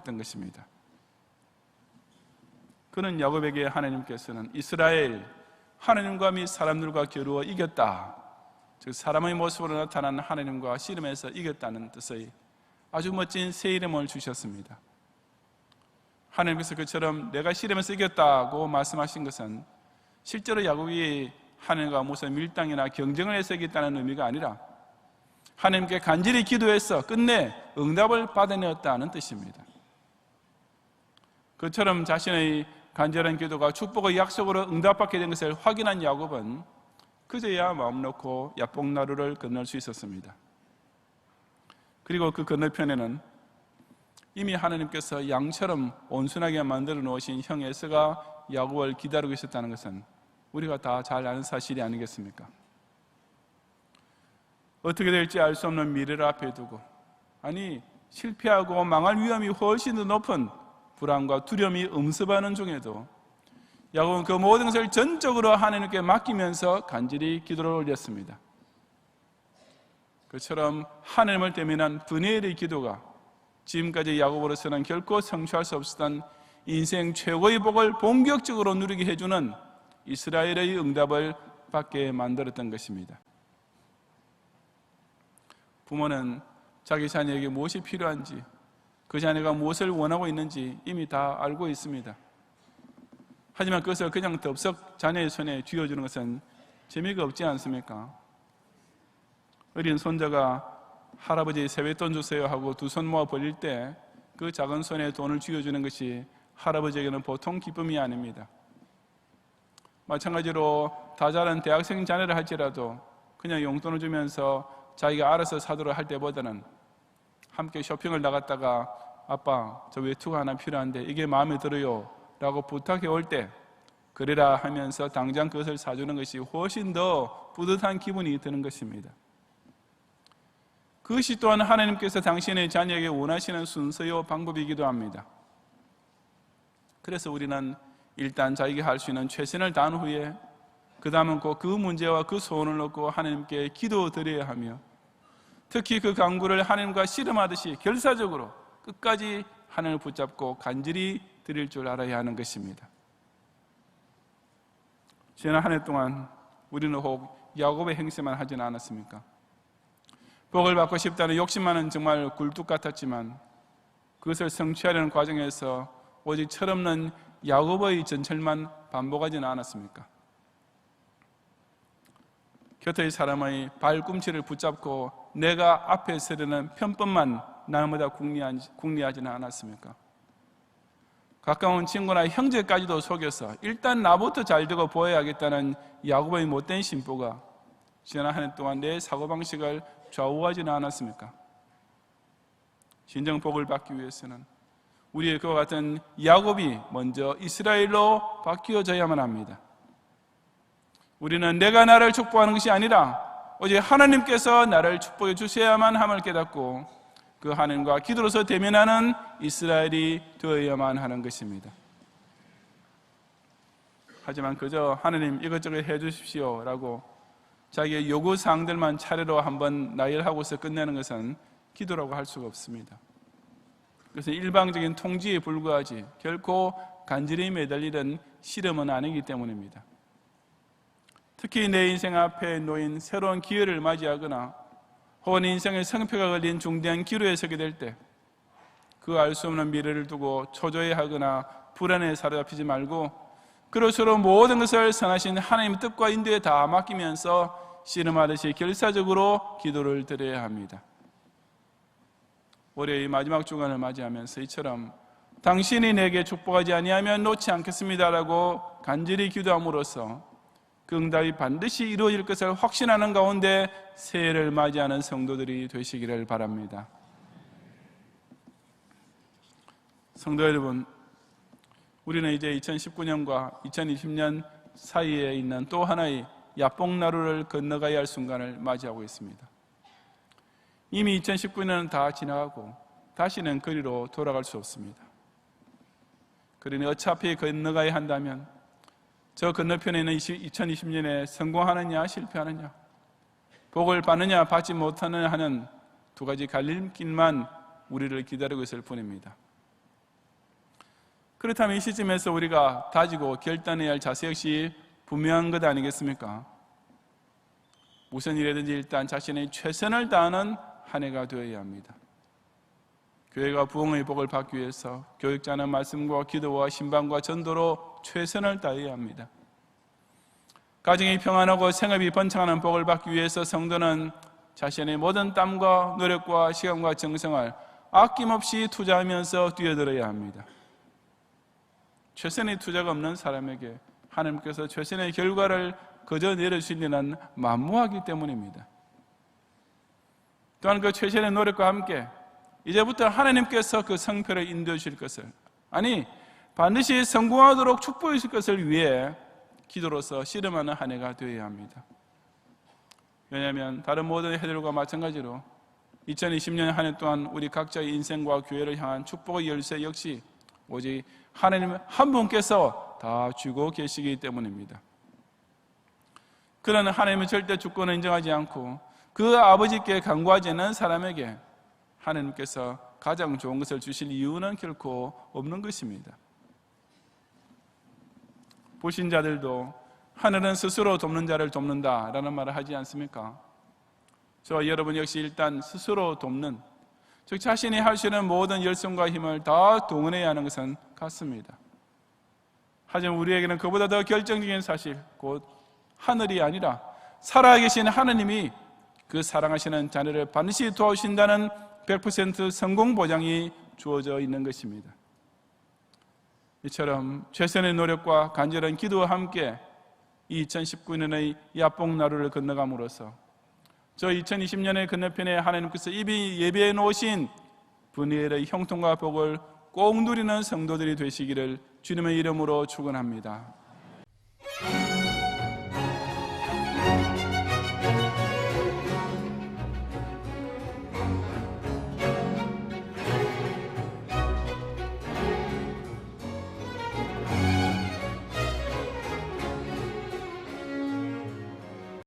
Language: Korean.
했던 것입니다. 그는 야곱에게 하나님께서는 이스라엘, 하나님과 및 사람들과 겨루어 이겼다, 즉 사람의 모습으로 나타난 하나님과 씨름해서 이겼다는 뜻의 아주 멋진 새 이름을 주셨습니다. 하나님께서 그처럼 내가 씨름해서 이겼다고 말씀하신 것은 실제로 야곱이 하나님과 무슨 밀당이나 경쟁을 해서 이겼다는 의미가 아니라 하나님께 간절히 기도해서 끝내 응답을 받아내었다는 뜻입니다. 그처럼 자신의 간절한 기도가 축복의 약속으로 응답받게 된 것을 확인한 야곱은 그제야 마음 놓고 야복나루를 건널 수 있었습니다. 그리고 그 건너편에는 이미 하나님께서 양처럼 온순하게 만들어 놓으신 형 에서가 야곱을 기다리고 있었다는 것은 우리가 다 잘 아는 사실이 아니겠습니까? 어떻게 될지 알 수 없는 미래를 앞에 두고, 아니 실패하고 망할 위험이 훨씬 더 높은 불안과 두려움이 엄습하는 중에도 야곱은 그 모든 것을 전적으로 하나님께 맡기면서 간절히 기도를 올렸습니다. 그처럼 하나님을 대면한 브니엘의 기도가 지금까지 야곱으로서는 결코 성취할 수 없었던 인생 최고의 복을 본격적으로 누리게 해주는 이스라엘의 응답을 받게 만들었던 것입니다. 부모는 자기 자녀에게 무엇이 필요한지, 그 자녀가 무엇을 원하고 있는지 이미 다 알고 있습니다. 하지만 그것을 그냥 덥석 자녀의 손에 쥐어주는 것은 재미가 없지 않습니까? 어린 손자가 할아버지 세뱃돈 주세요 하고 두 손 모아 벌릴 때 그 작은 손에 돈을 쥐어주는 것이 할아버지에게는 보통 기쁨이 아닙니다. 마찬가지로 다 자란 대학생 자녀를 할지라도 그냥 용돈을 주면서 자기가 알아서 사도록 할 때보다는 함께 쇼핑을 나갔다가 아빠 저 외투가 하나 필요한데 이게 마음에 들어요 라고 부탁해 올 때 그래라 하면서 당장 그것을 사주는 것이 훨씬 더 뿌듯한 기분이 드는 것입니다. 그것이 또한 하나님께서 당신의 자녀에게 원하시는 순서요 방법이기도 합니다. 그래서 우리는 일단 자기가 할 수 있는 최선을 다한 후에 그 다음은 꼭 그 문제와 그 소원을 놓고 하나님께 기도드려야 하며, 특히 그 간구를 하나님과 씨름하듯이 결사적으로 끝까지 하나님을 붙잡고 간절히 드릴 줄 알아야 하는 것입니다. 지난 한 해 동안 우리는 혹 야곱의 행세만 하지는 않았습니까? 복을 받고 싶다는 욕심만은 정말 굴뚝 같았지만 그것을 성취하려는 과정에서 오직 철없는 야곱의 전철만 반복하지는 않았습니까? 곁의 사람의 발꿈치를 붙잡고 내가 앞에 서려는 편법만 날마다 궁리하지는 않았습니까? 가까운 친구나 형제까지도 속여서 일단 나부터 잘 되고 보여야겠다는 야곱의 못된 심보가 지난 한 해 동안 내 사고방식을 좌우하지는 않았습니까? 진정 복을 받기 위해서는 우리의 그와 같은 야곱이 먼저 이스라엘로 바뀌어져야만 합니다. 우리는 내가 나를 축복하는 것이 아니라 오직 하나님께서 나를 축복해 주셔야만 함을 깨닫고 그 하나님과 기도로서 대면하는 이스라엘이 되어야만 하는 것입니다. 하지만 그저 하나님 이것저것 해 주십시오 라고 자기의 요구사항들만 차례로 한번 나열하고서 끝내는 것은 기도라고 할 수가 없습니다. 그것은 일방적인 통지에 불과하지 결코 간절히 매달리는 씨름은 아니기 때문입니다. 특히 내 인생 앞에 놓인 새로운 기회를 맞이하거나 혹은 인생의 성패가 걸린 중대한 기로에 서게 될 때 그 알 수 없는 미래를 두고 초조해하거나 불안에 사로잡히지 말고 그럴수록 모든 것을 선하신 하나님의 뜻과 인도에 다 맡기면서 씨름하듯이 결사적으로 기도를 드려야 합니다. 올해의 마지막 주간을 맞이하면서 이처럼 당신이 내게 축복하지 아니하면 놓지 않겠습니다라고 간절히 기도함으로써 그 응답이 반드시 이루어질 것을 확신하는 가운데 새해를 맞이하는 성도들이 되시기를 바랍니다. 성도 여러분, 우리는 이제 2019년과 2020년 사이에 있는 또 하나의 야복나루를 건너가야 할 순간을 맞이하고 있습니다. 이미 2019년은 다 지나가고 다시는 거리로 돌아갈 수 없습니다. 그러니 어차피 건너가야 한다면 저 건너편에 있는 2020년에 성공하느냐 실패하느냐, 복을 받느냐 받지 못하느냐 하는 두 가지 갈림길만 우리를 기다리고 있을 뿐입니다. 그렇다면 이 시점에서 우리가 다지고 결단해야 할 자세 역시 분명한 것 아니겠습니까? 무슨 일이든지 일단 자신의 최선을 다하는 한 해가 되어야 합니다. 교회가 부흥의 복을 받기 위해서 교육자는 말씀과 기도와 신방과 전도로 최선을 다해야 합니다. 가정이 평안하고 생업이 번창하는 복을 받기 위해서 성도는 자신의 모든 땀과 노력과 시간과 정성을 아낌없이 투자하면서 뛰어들어야 합니다. 최선의 투자가 없는 사람에게 하나님께서 최선의 결과를 거저 내려주시는 만무하기 때문입니다. 또한 그 최선의 노력과 함께 이제부터 하나님께서 그 성패를 인도해 주실 것을, 아니 반드시 성공하도록 축복해 주실 것을 위해 기도로서 씨름하는 한 해가 되어야 합니다. 왜냐하면 다른 모든 해들과 마찬가지로 2020년 한 해 동안 우리 각자의 인생과 교회를 향한 축복의 열쇠 역시 오직 하나님 한 분께서 다 쥐고 계시기 때문입니다. 그러나 하나님은 절대 주권을 인정하지 않고 그 아버지께 간구하지 않는 사람에게 하나님께서 가장 좋은 것을 주실 이유는 결코 없는 것입니다. 불신자들도 하늘은 스스로 돕는 자를 돕는다라는 말을 하지 않습니까? 저와 여러분 역시 일단 스스로 돕는, 즉 자신이 할 수 있는 모든 열성과 힘을 다 동원해야 하는 것은 같습니다. 하지만 우리에게는 그보다 더 결정적인 사실, 곧 하늘이 아니라 살아계신 하나님이 그 사랑하시는 자녀를 반드시 도와주신다는 100% 성공 보장이 주어져 있는 것입니다. 이처럼 최선의 노력과 간절한 기도와 함께 2019년의 야뽕나루를 건너감으로써 저 2020년의 건너편에 하나님께서 이미 예배해 놓으신 분이엘의 형통과 복을 꼭 누리는 성도들이 되시기를 주님의 이름으로 축원합니다.